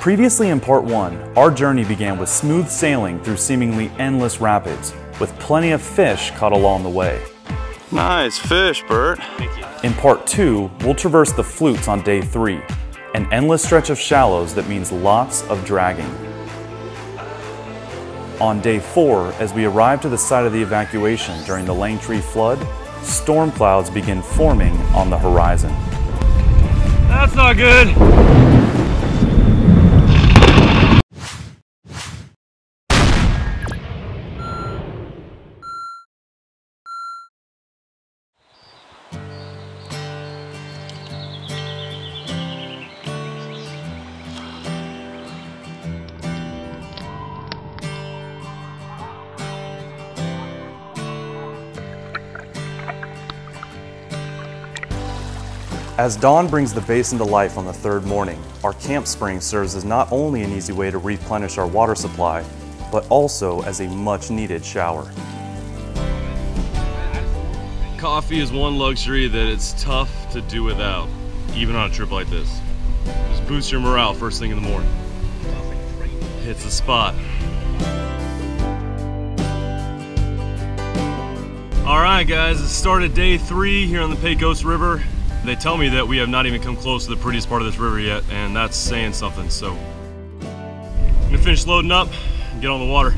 Previously in part 1, our journey began with smooth sailing through seemingly endless rapids, with plenty of fish caught along the way. Nice fish, Bert. In part 2, we'll traverse the flutes on day 3, an endless stretch of shallows that means lots of dragging. On day 4, as we arrive to the site of the evacuation during the Langtry Flood, storm clouds begin forming on the horizon. That's not good. As dawn brings the basin to life on the 3rd morning, our camp spring serves as not only an easy way to replenish our water supply, but also as a much-needed shower. Coffee is one luxury that it's tough to do without, even on a trip like this. Just boost your morale first thing in the morning. Hits the spot. All right, guys, it started day 3 here on the Pecos River. They tell me that we have not even come close to the prettiest part of this river yet, and that's saying something, so I'm gonna finish loading up and get on the water.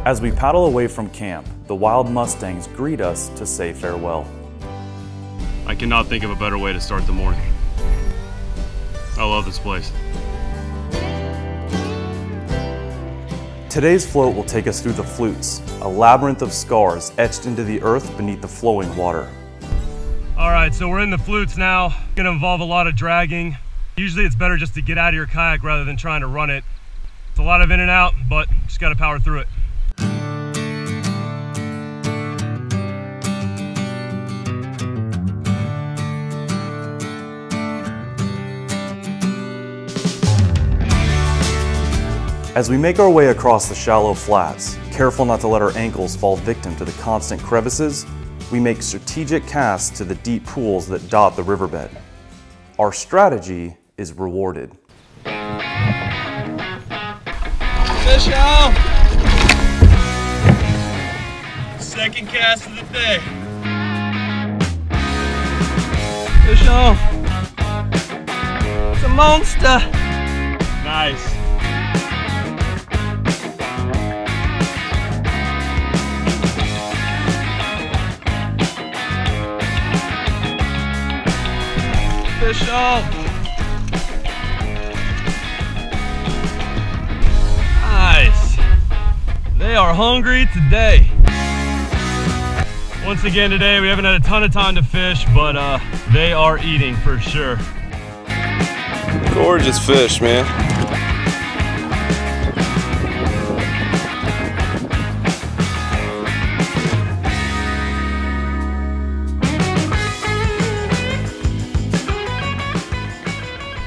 As we paddle away from camp, the wild mustangs greet us to say farewell. I cannot think of a better way to start the morning. I love this place. Today's float will take us through the flutes, a labyrinth of scars etched into the earth beneath the flowing water. All right, so we're in the flutes now. Gonna involve a lot of dragging. Usually it's better just to get out of your kayak rather than trying to run it. It's a lot of in and out, but just gotta power through it. As we make our way across the shallow flats, careful not to let our ankles fall victim to the constant crevices, we make strategic casts to the deep pools that dot the riverbed. Our strategy is rewarded. Fish out! Second cast of the day. Fish on! It's a monster! Nice. Fish on! Nice! They are hungry today. Once again today, we haven't had a ton of time to fish, but they are eating for sure. Gorgeous fish, man.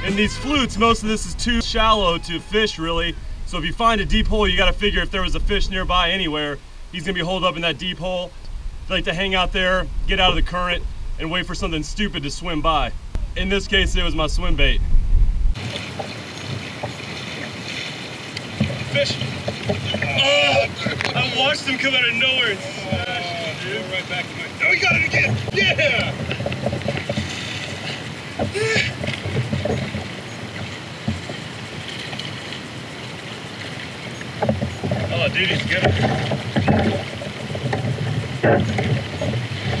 In these flutes, most of this is too shallow to fish really. So if you find a deep hole, you gotta figure if there was a fish nearby anywhere, he's gonna be holed up in that deep hole. I like to hang out there, get out of the current, and wait for something stupid to swim by. In this case, it was my swim bait. Fish! Oh! I watched him come out of nowhere and smash it, dude. Right back to my... Oh, you got it again! Yeah! Oh, dude, he's good.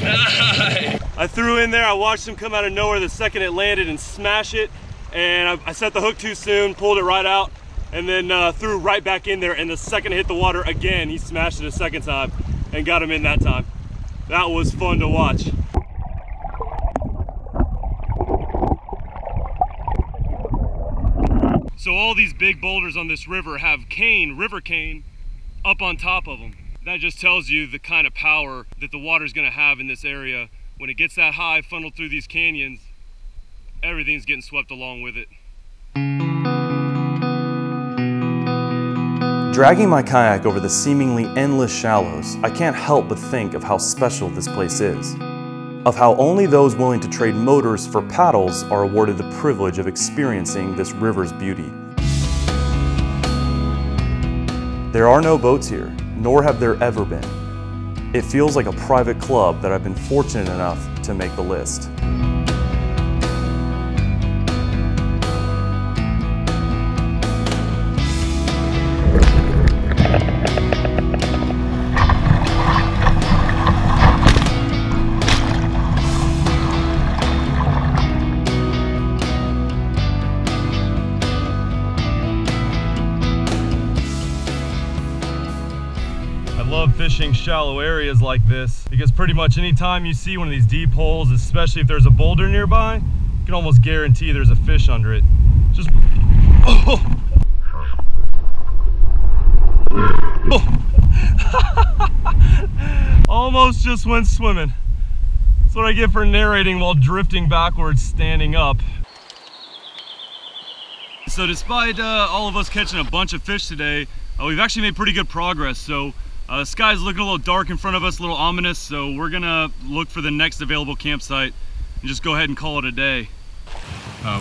Nice! I threw in there, I watched him come out of nowhere the second it landed and smash it. And I set the hook too soon, pulled it right out, and then threw right back in there. And the second it hit the water again, he smashed it a second time and got him in that time. That was fun to watch. So all these big boulders on this river have cane, river cane, up on top of them. That just tells you the kind of power that the water's gonna have in this area. When it gets that high, funneled through these canyons, everything's getting swept along with it. Dragging my kayak over the seemingly endless shallows, I can't help but think of how special this place is. of how only those willing to trade motors for paddles are awarded the privilege of experiencing this river's beauty. There are no boats here, nor have there ever been. It feels like a private club that I've been fortunate enough to make the list. Fishing shallow areas like this, because pretty much anytime you see one of these deep holes, especially if there's a boulder nearby, you can almost guarantee there's a fish under it. Just almost just went swimming. That's what I get for narrating while drifting backwards standing up. So despite all of us catching a bunch of fish today, we've actually made pretty good progress. So the sky's looking a little dark in front of us, a little ominous, so we're gonna look for the next available campsite and just go ahead and call it a day.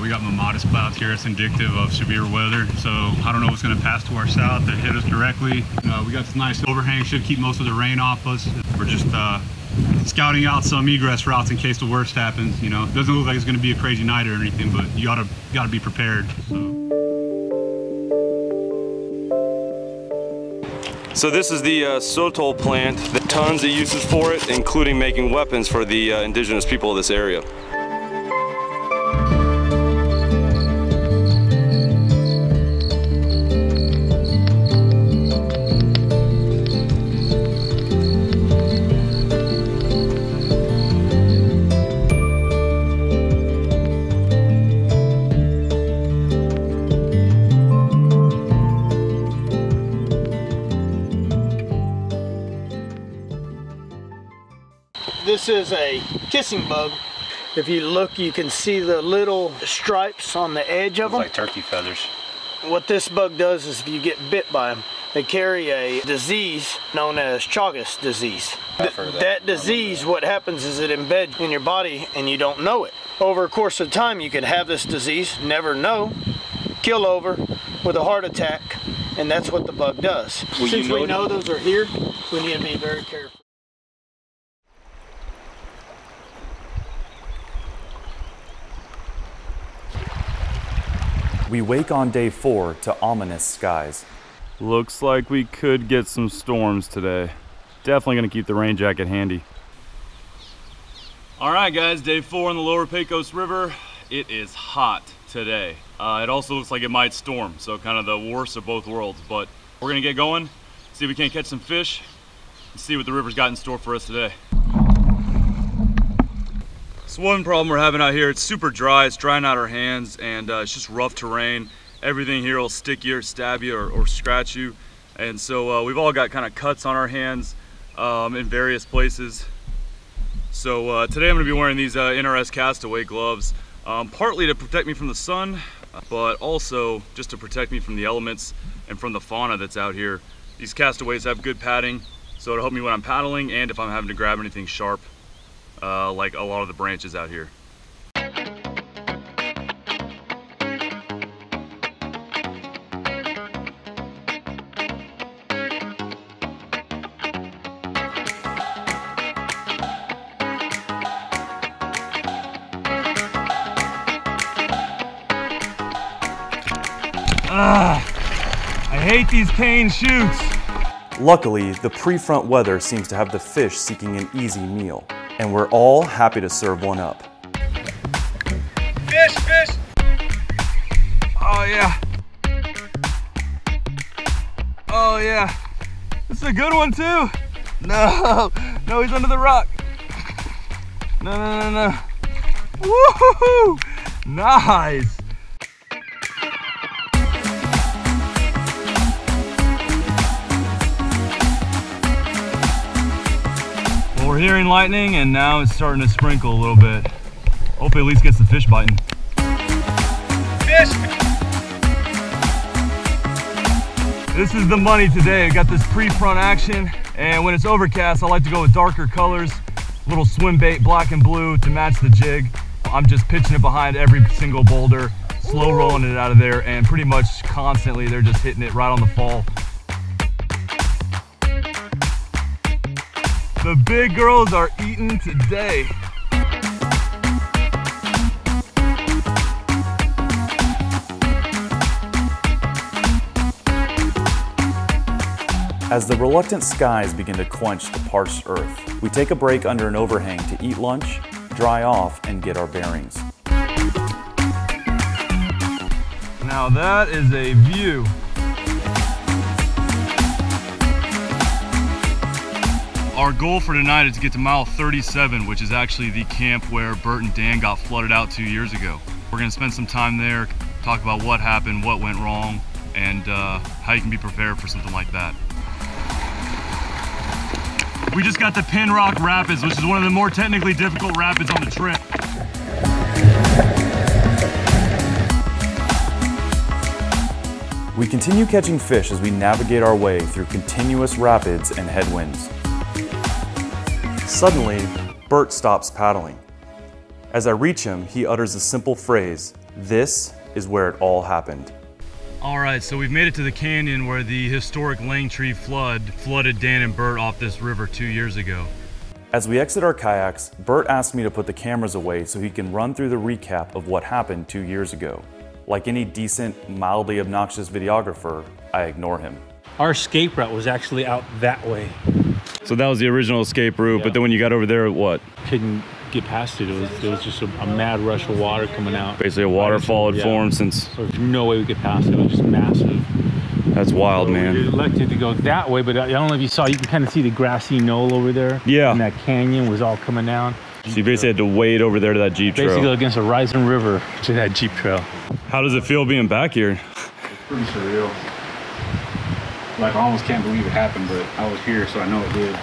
We got modest clouds here. It's indicative of severe weather, so I don't know what's gonna pass to our south that hit us directly. We got this nice overhang, should keep most of the rain off us. We're just scouting out some egress routes in case the worst happens. You know, it doesn't look like it's gonna be a crazy night or anything, but you gotta be prepared. So this is the sotol plant, the tons of uses for it, including making weapons for the indigenous people of this area. This is a kissing bug. If you look, you can see the little stripes on the edge of them. Like turkey feathers. What this bug does is if you get bit by them, they carry a disease known as Chagas disease. That disease, what happens is it embeds in your body and you don't know it. Over a course of time, you can have this disease, never know, kill over with a heart attack, and that's what the bug does. Since we know those are here, we need to be very careful. We wake on day 4 to ominous skies. Looks like we could get some storms today. Definitely gonna keep the rain jacket handy. All right guys, day 4 on the Lower Pecos River. It is hot today. It also looks like it might storm, so kind of the worst of both worlds, but we're gonna get going, see if we can't catch some fish, and see what the river's got in store for us today. So one problem we're having out here, it's super dry, it's drying out our hands, and it's just rough terrain. Everything here will stick you or stab you or scratch you. And so we've all got kind of cuts on our hands in various places. So today I'm gonna be wearing these NRS Castaway gloves, partly to protect me from the sun, but also just to protect me from the elements and from the fauna that's out here. These Castaways have good padding, so it'll help me when I'm paddling and if I'm having to grab anything sharp. Like a lot of the branches out here. I hate these cane shoots. Luckily, the pre-front weather seems to have the fish seeking an easy meal, and we're all happy to serve one up. Fish, fish! Oh yeah. Oh yeah. This is a good one too. No, no, he's under the rock. No, no, no, no. Woohoo! Nice. Well, we're hearing lightning and now it's starting to sprinkle a little bit. Hopefully at least gets the fish biting. Fish! This is the money today. I got this pre-front action, and when it's overcast, I like to go with darker colors. Little swim bait, black and blue to match the jig. I'm just pitching it behind every single boulder, slow rolling it out of there, and pretty much constantly they're just hitting it right on the fall. The big girls are eating today. As the reluctant skies begin to quench the parched earth, we take a break under an overhang to eat lunch, dry off, and get our bearings. Now that is a view. Our goal for tonight is to get to mile 37, which is actually the camp where Bert and Dan got flooded out 2 years ago. We're gonna spend some time there, talk about what happened, what went wrong, and how you can be prepared for something like that. We just got the Pin Rock Rapids, which is one of the more technically difficult rapids on the trip. We continue catching fish as we navigate our way through continuous rapids and headwinds. Suddenly, Bert stops paddling. As I reach him, he utters the simple phrase, "This is where it all happened." All right, so we've made it to the canyon where the historic Langtry Flood flooded Dan and Bert off this river 2 years ago. As we exit our kayaks, Bert asked me to put the cameras away so he can run through the recap of what happened 2 years ago. Like any decent, mildly obnoxious videographer, I ignore him. Our escape route was actually out that way. So that was the original escape route, Yeah. but then when you got over there, what? Couldn't get past it. It was just a mad rush of water coming out. Basically a waterfall had formed since... So there's no way we could pass it. It was just massive. That's wild, So man. we elected to go that way, but I don't know if you saw, you can kind of see the grassy knoll over there. Yeah. And that canyon was all coming down. So you basically had to wade over there to that Jeep Basically trail. against a rising river to that Jeep trail. How does it feel being back here? It's pretty surreal. Like, I almost can't believe it happened, but I was here, so I know it did.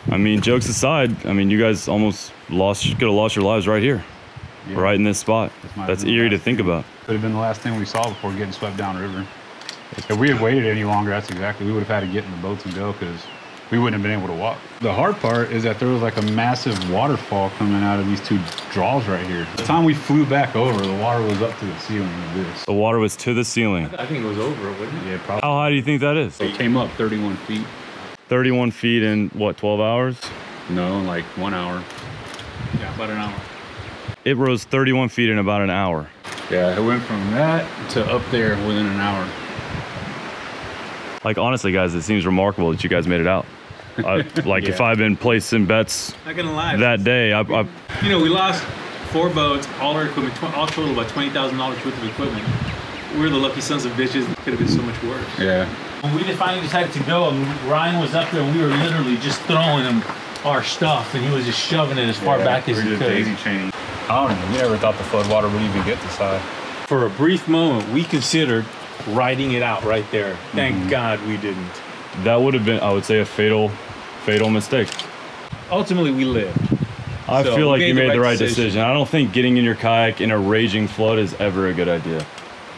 I mean, jokes aside, I mean, you guys almost could have lost your lives right here. Yeah. Right in this spot. That's eerie to think about. Could have been the last thing we saw before getting swept downriver. If we had waited any longer, that's exactly, we would have had to get in the boats and go because we wouldn't have been able to walk. The hard part is that there was like a massive waterfall coming out of these two draws right here. The time we flew back over, the water was up to the ceiling of this. The water was to the ceiling. I think it was over, wasn't it? Yeah, probably. How high do you think that is? It came up 31 feet. 31 feet in, what, 12 hours? No, like 1 hour. Yeah, about an hour. It rose 31 feet in about an hour. Yeah, it went from that to up there within an hour. Like, honestly, guys, it seems remarkable that you guys made it out. Like, if I'd been placing bets Not gonna lie. that day, You know, we lost 4 boats, all our equipment, all total about $20,000 worth of equipment. We're the lucky sons of bitches. It could have been so much worse. Yeah. When we finally decided to go, Ryan was up there and we were literally just throwing him our stuff and he was just shoving it as far back as he could. Daisy chaining. I don't know. We never thought the flood water would even get this high. For a brief moment, we considered riding it out right there. Thank God we didn't. that would have been, I would say, a fatal mistake. Ultimately, we lived. I So feel like we you made the right decision. decision. I don't think getting in your kayak in a raging flood is ever a good idea,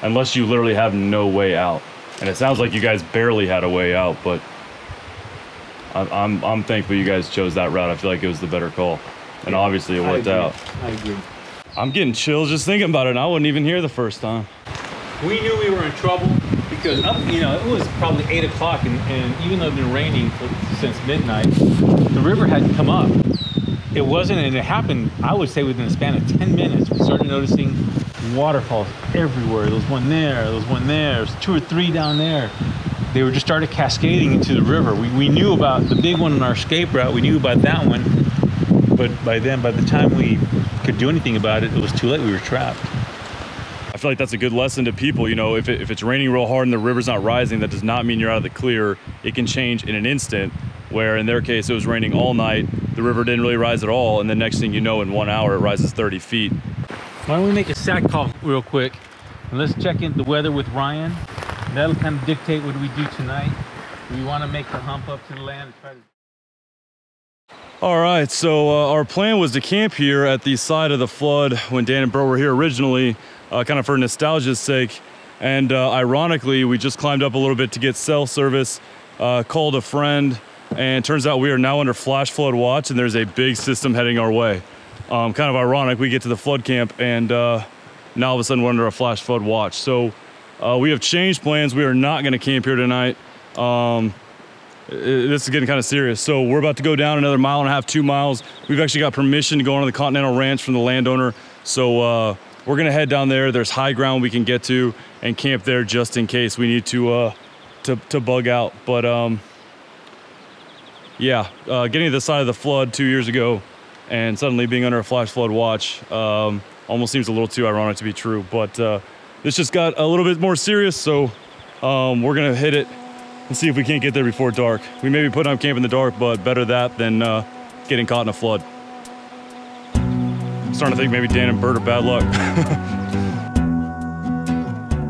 unless you literally have no way out. And it sounds like you guys barely had a way out, but I'm thankful you guys chose that route. I feel like it was the better call, and obviously it worked out. I agree. I'm getting chills just thinking about it, and I wasn't even here the first time. We knew we were in trouble because it was probably 8 o'clock, and even though it's been raining since midnight, the river hadn't come up. It wasn't, and it happened, I would say, within a span of 10 minutes. We started noticing waterfalls everywhere. There was one there, there was one there, there was 2 or 3 down there. They were just started cascading into the river. We knew about the big one on our escape route. We knew about that one, but by the time we could do anything about it, it was too late. We were trapped. I feel like that's a good lesson to people. You know, if it's raining real hard and the river's not rising, that does not mean you're out of the clear. It can change in an instant, where in their case, it was raining all night. The river didn't really rise at all. And the next thing you know, in 1 hour, it rises 30 feet. Why don't we make a SAC call real quick, and let's check in the weather with Ryan. That'll kind of dictate what we do tonight. We want to make the hump up to the land and try to... All right, so our plan was to camp here at the side of the flood when Dan and Bert were here originally, kind of for nostalgia's sake. And ironically, we just climbed up a little bit to get cell service, called a friend, And turns out we are now under flash flood watch, and there's a big system heading our way. Kind of ironic, we get to the flood camp and now all of a sudden we're under a flash flood watch. So we have changed plans. We are not going to camp here tonight. This is getting kind of serious. So we're about to go down another 1.5 miles, 2 miles. We've actually got permission to go onto the Continental Ranch from the landowner. So we're going to head down there. There's high ground we can get to and camp there just in case we need to bug out. But yeah, getting to the side of the flood 2 years ago and suddenly being under a flash flood watch almost seems a little too ironic to be true. But this just got a little bit more serious, so we're gonna hit it and see if we can't get there before dark. We may be putting up camp in the dark, but better that than getting caught in a flood. I'm starting to think maybe Dan and Bert are bad luck.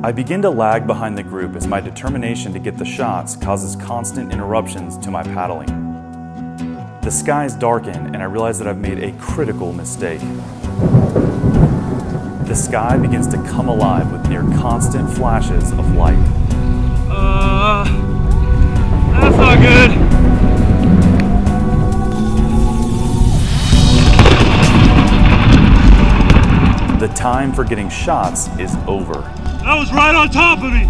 I begin to lag behind the group as my determination to get the shots causes constant interruptions to my paddling. The skies darken and I realize that I've made a critical mistake. The sky begins to come alive with near constant flashes of light. That's not good. The time for getting shots is over. That was right on top of me.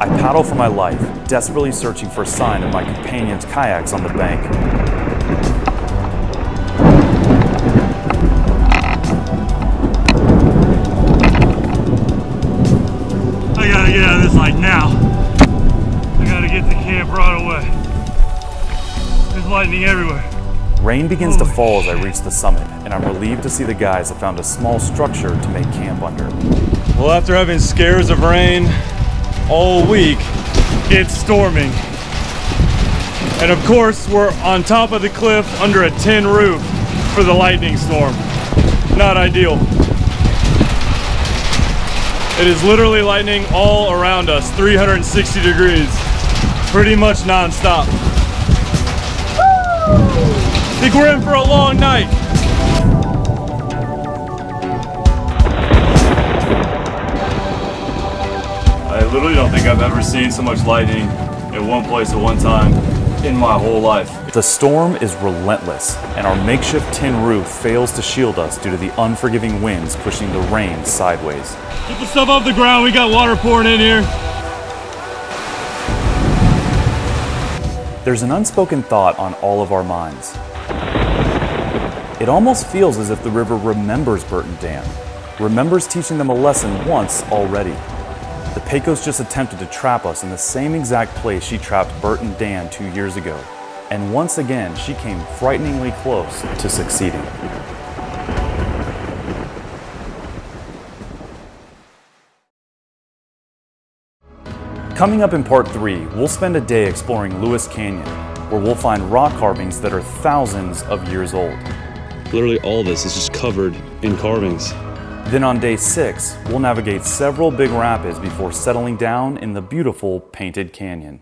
I paddle for my life, desperately searching for a sign of my companion's kayaks on the bank. I gotta get out of this like now. I gotta get to camp right away. There's lightning everywhere. Rain begins to fall as I reach the summit, and I'm relieved to see the guys have found a small structure to make camp under. Well, after having scares of rain all week, it's storming. And of course, we're on top of the cliff under a tin roof for the lightning storm. Not ideal. It is literally lightning all around us, 360 degrees, pretty much non-stop. I think we're in for a long night. I literally don't think I've ever seen so much lightning in one place at one time in my whole life. The storm is relentless, and our makeshift tin roof fails to shield us due to the unforgiving winds pushing the rain sideways. Get the stuff off the ground, we got water pouring in here. There's an unspoken thought on all of our minds. It almost feels as if the river remembers Bert and Dan, remembers teaching them a lesson once already. The Pecos just attempted to trap us in the same exact place she trapped Bert and Dan 2 years ago, and once again she came frighteningly close to succeeding. Coming up in part 3, we'll spend a day exploring Lewis Canyon, where we'll find rock carvings that are thousands of years old. Literally all this is just covered in carvings. Then on day 6, we'll navigate several big rapids before settling down in the beautiful Painted Canyon.